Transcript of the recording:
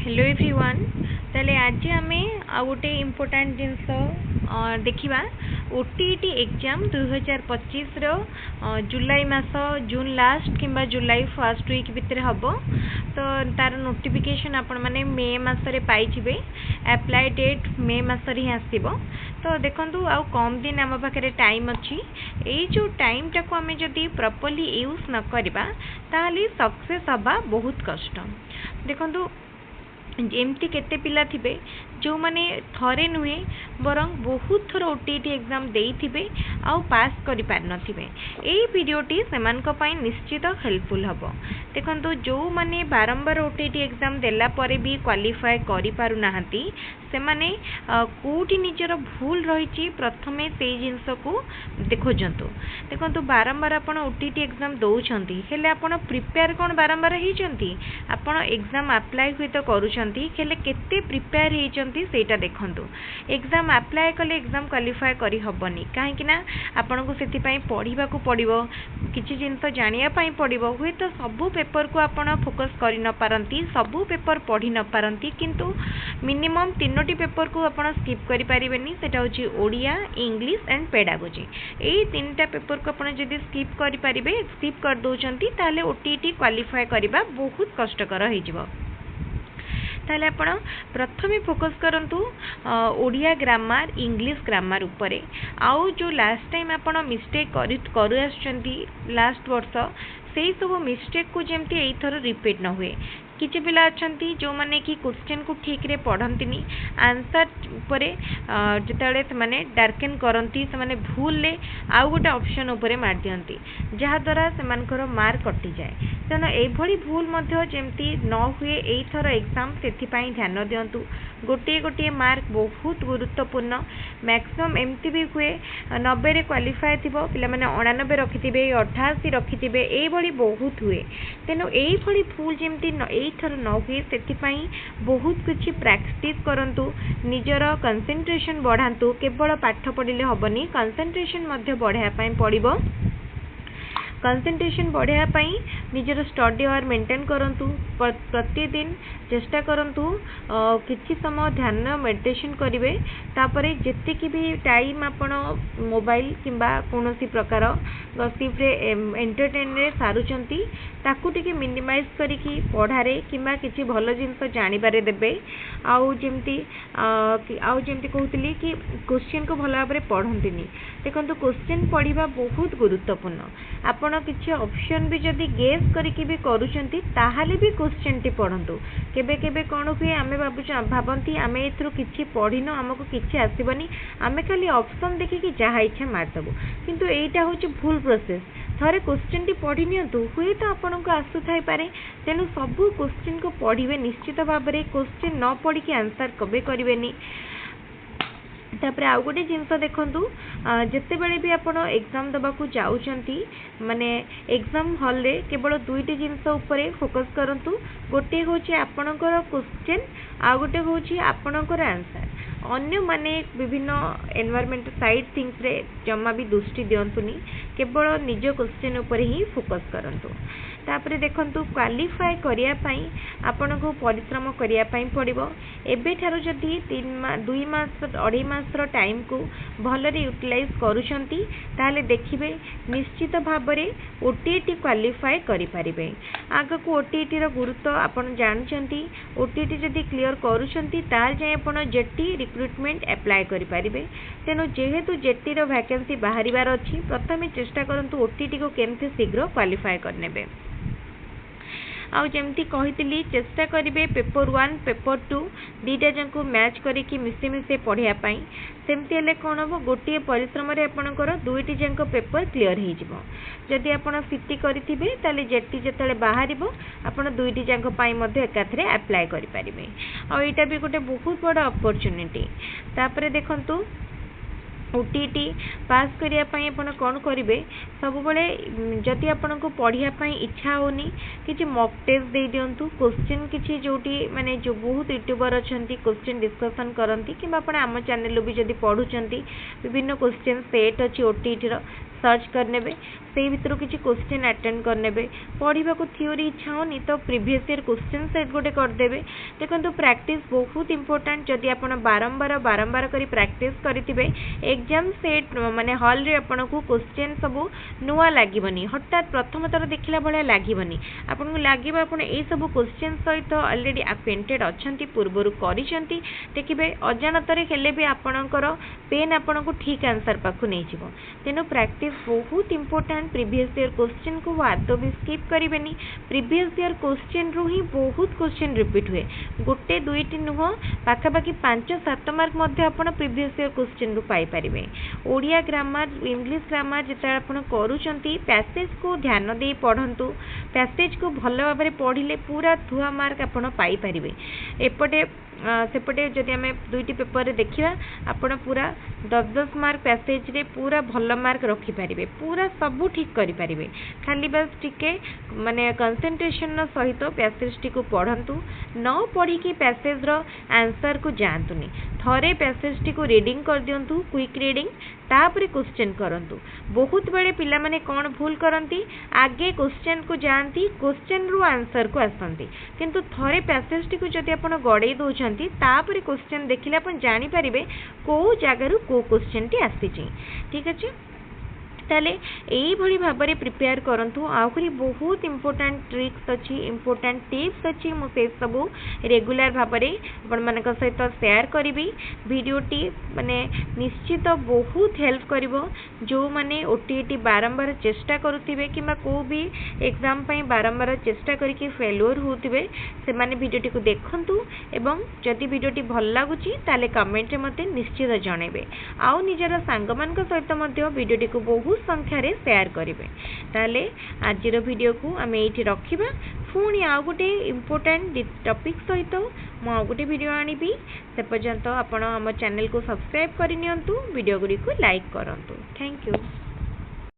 Hello everyone ताले आज आम आ गोटे इम्पोर्टाट जिनस देखा ओटीईटी एग्जाम 2025 जुलाई मास जून लास्ट किंबा जुलाई फर्स्ट वीक भितर हम तो तार नोटिफिकेशन आपण मैंने मे मसरे पाइबे एप्लाई डेट मे मसरे ही आसो तो देखो आउ कम दिन आम पाखे टाइम अच्छी ये जो टाइम टाक आम जदि प्रॉपर्ली यूज न करवा ताली सक्सेस हवा बहुत कष्ट देखो एमती केते पिला थिबे जो माने थरे नुहे बरं बहुत थर ओटीईटी एग्जाम देइथिबे आउ पास करि पार नथिबे एई वीडियोटी सेमानक पई निश्चित हेल्पफुल हबो देखंतु जो माने बारंबार ओटीईटी एग्जाम देला परे भी क्वालिफाई करि पारु नाहंती से माने कोठी निजर भूल रहिछि प्रथमे सेई जिंस को देखोजंतु देखंतु बारंबार आपण ओटीईटी एग्जाम दउछंती हेले आपण प्रिपेयर कोन बारंबार हिचंती आपण एग्जाम अप्लाई हुई तो करूछंती हेले केते प्रिपेयर हिचंती सेटा देखंतु एग्जाम अप्लाई कले एग्जाम क्वालिफाई करि हबनी काहे कि ना आपण को सेति पई पढिबा को पडिबो किछि जिंस जानिया पई पडिबो हुई तो सब पेपर को आपण फोकस करि न पारंती सब पेपर पढि न पारंती किंतु मिनिमम तीनोटी पेपर को आपण स्किप करि परिबेनी सेटा होची ओडिया इंग्लिश एंड पेडागोजी एई तीनटा पेपर को आपण जदि स्किप करि परिबे स्किप कर दोचंती ताले ओटीईटी क्वालिफाई करिबा बहुत कष्टकर होई जिवो ताले आपण प्रथमे फोकस करंतु ओडिया ग्रामर इंग्लिश ग्रामर उपरे आउ जो लास्ट टाइम आपण मिस्टेक करू आछंती लास्ट वर्ष सेई सब मिस्टेक को जेमती एई थरो रिपीट न हुए किछि पिला अछंती जो माने कि क्वेश्चन को ठीक रे पढ़ंतिनी आंसर उपरे जतले से माने डार्केन करंती से माने भूल ले आउ गोटे ऑप्शन उपरे मार दियंती जहा द्वारा से मानकर मार्क कटि जाए तेना एई भली भूल मध्ये जेमती न हुए एई थरो एग्जाम सेथि पई ध्यान दियंतु गोटे गोटे मार्क बहुत गुरुत्वपूर्ण मैक्सिमम एमती भी हुए 90 रे क्वालिफाई थिबो पिला माने 89 रखिथिबे 88 रखिथिबे एई भली बहुत हुए तेनो एई भली भूल जेमती एई थर न हुए सेथि पई बहुत किछि प्रैक्टिस करंतु निजर कंसंट्रेशन बढ़ांतु केवल पाठ पढिले हबनी कंसंट्रेशन मध्ये बढ़ाया पई पड़िबो कंसंट्रेशन बढ़ाया पई निजर स्टडी आवर मेंटेन करंतु प्रतिदिन चेष्टा करंतु किछि समय ध्यान मेडिटेशन करिवे तापरे जेते कि भी टाइम आपण मोबाइल किंबा कोनोसी प्रकार गसिप रे एंटरटेन रे सारुचंती ताकू टिके मिनिमाइज करिकि पढ़ारे किंबा किछि भलो जिंस जानि बारे देबे आउ जेमती कहउतली कि क्वेश्चन को भलो भाबरे पढ़ंतिनी देखंतु क्वेश्चन पढ़िबा बहुत गुरुत्वपूर्ण आपण किछि ऑप्शन भी जदी गेस करिकि भी करूचंती ताहाले भी क्वेश्चन टी पढ़ंतु केबे केबे कोन हुए आमे भाबंती आमे एथरो किछि पढ़िनो हमको किछि आसीबनी आमे खाली ऑप्शन देखि कि जहा इच्छा मार दबो किंतु एटा होची भूल प्रोसेस थरे क्वेश्चन टी पढ़ी नियंतु हुए तो आपन को आसु थाई पारे तेनु सब क्वेश्चन को पढ़िबे निश्चित भाबरे क्वेश्चन न पढ़ी कि आंसर कबे करिवेनी तापर आउ गोटे जिनस देखंतु जत्ते बेले भी आपण एग्जाम दबा को जाउचंती माने एग्जाम हॉल रे केवल दुईटी जिनस ऊपर फोकस करंतु गोटे होची आपणकर क्वेश्चन आ गोटे होची आपणकर आंसर अन्य माने विभिन्न एनवायरमेंट साइड थिंग्स रे जम्मा भी दृष्टि दियंतुनी केवल निज क्वेश्चन ऊपर ही फोकस करंतु तापरे देखंतु क्वालिफाई करिया पई आपन को परिश्रम करिया पई पड़िबो एबे थारो जदी 2 मास 2.5 मास रो टाइम को भलरे यूटिलाइज करूछंती ताले देखिबे निश्चित भाबरे ओटीईटी क्वालिफाई करि परिबे आगा को ओटीईटी रो गुरुत्व आपन जानचंती ओटीईटी जदी क्लियर करूछंती तार जाय आपन जेटी रिक्रूटमेंट अप्लाई करि परिबे तेनो जेहेतु जेटी रो वैकेंसी बाहरिबार अछि प्रथमे चेष्टा करंतु ओटीईटी को केमते शीघ्र क्वालिफाई करनेबे आउ जमती कहितली चेष्टा करिवे पेपर 1 पेपर 2 दीटा जंको मैच करिकि मिसे मिसे पढ़िया पई सेमती हेले कोन हो गोटे परिश्रम रे आपनकर दुईटी जंको पेपर क्लियर हे जिवो जदि आपण सीटी करिथिबे ताले जेटी जतले बाहरिबो आपण दुईटी जंको पई मध्ये एकाथरे अप्लाई करि परिबे आ एटा भी गोटे बहुत बड़ अपॉर्चुनिटी तापरे देखंतु ओटीईटी पास करिया पई आपण कोन करिवे सब बळे जति आपण को पढ़िया पई इच्छा होनी किछि मॉक टेस्ट दे दियंतु क्वेश्चन किछि जोटी माने जो बहुत यूट्यूबर अछंती क्वेश्चन डिस्कशन करंती कि आपण आम चैनल भी जदी पढुचंती विभिन्न क्वेश्चन सेट अछि ओटीईटी रो सर्च करनेबे से भितर किसी क्वेश्चन अटेंड करने पढ़ा को थ्योरी इच्छा होनी तो प्रीवियस ईयर क्वेश्चन सेट गोटे करदे देखो प्रैक्टिस बहुत इंपोर्टेंट जदि आप बारंबार बारंबार करी प्रैक्टिस करेंगे एग्जाम सेट माने हॉल रे आपन को क्वेश्चन सब नुआ लागबनी हठात प्रथम थर देखला भाया लागबनी आपन को लागिबा आपन ए सब क्वेश्चन सहित ऑलरेडी अक्वेंटेड अछंती पूर्वरु करिसंती देखिबे अजानतरे हेले भी आपनकर पेन आपन को ठीक आंसर पाखु नै जिवो तेनु प्रैक्टिस बहुत इंपोर्टेंट प्रीवियस ईयर क्वेश्चन को आदौ भी स्किप करिवेनी प्रीवियस ईयर क्वेश्चन रु ही बहुत क्वेश्चन रिपीट हुए गोटे दुईटी नुह पाखापाखि 5-7 मार्क मध्ये आपन प्रीवियस ईयर क्वेश्चन रु पाई परिबे ओडिया ग्रामर इंग्लिश ग्रामर जेता आपन करूचंती पैसेज को ध्यान दे पढ़ंतु पैसेज को भल भाव में पढ़िले पूरा धुआ मार्क आपन पाई परिबे एपटे सेपटे जदि आम दुईटी पेपर रे देखिबा आपण पूरा 10-10 मार्क पैसेज रे पूरा भल मार्क रखिपारे पूरा सबू ठीक करि पारिबे खाली बस टिके माने कंसंट्रेशन सहित पैसेज टी को पढ़ंतु न पढ़ी कि पैसेज रो आंसर को जानतुनी थरे पैसेज टी को रीडिंग कर दियंतु क्विक रीडिंग तापरे क्वेश्चन करंतु बहुत बड़े पिला माने कोन भूल करंती आगे क्वेश्चन को जानती क्वेश्चन रो आंसर को आसंती किंतु थरे पैसेज टी को जदि आपण गड़े दोछंती तापरे क्वेश्चन देखिले आपण जानि परिबे को जगह को क्वेश्चन टी आसीची ठीक अछि ताले एई भली भाबरे प्रिपेयर करंतु आउकरी बहुत इंपोर्टेंट ट्रिक्स अछि इंपोर्टेंट टिप्स अछि मु से सब रेगुलर भाबरे आपण मानक सहित शेयर करिवि वीडियो टी माने निश्चित बहुत हेल्प करिवो जो माने ओटीटी बारंबार चेष्टा करूथिबे किबा को भी एग्जाम पई बारंबार चेष्टा करिके फेल्योर होथिबे से माने वीडियो टी को देखंतु एवं जदि वीडियो टी भल लागुची ताले कमेंट रे मते निश्चित जणेबे आउ निजर सांग मानक सहित मते वीडियो टी को बहुत संख्या रे शेयर करिवे ताले आजिर वीडियो को आम एठी रखिबा पुणी आउ गोटे इंपोर्टेंट टॉपिक सहित मु आउ गोटे वीडियो आनिबी से पर्यंत आपण हम चैनल को सब्सक्राइब करि नियंतु वीडियो गुडी को लाइक करंतु थैंक यू।